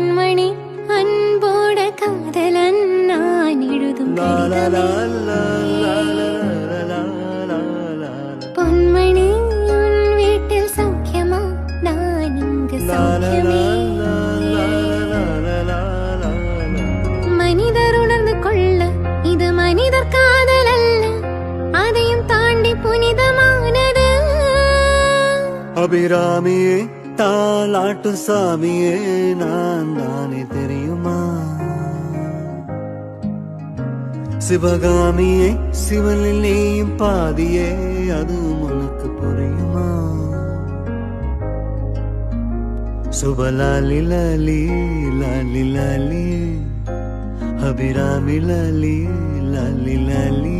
கண்மணி அன்போட காதலன் நான் எழுதும் பொன்மணி உன் வீட்டில் சௌக்கியமா நான் இங்கு சௌக்கியமே மனிதர் உணர்ந்து கொள்ள இது மனிதர் காதல் அல்ல அதையும் தாண்டி புனிதமானது அபிராமியே தாலாட்டு சாமியே நான் தானே தெரியுமா சிவகாமியே சிவனில் நீயும் பாதியே அதுவும் உனக்கு புரியுமா சுபலாலி லாலி லாலி லாலி அபிராமி லாலி லாலி லாலி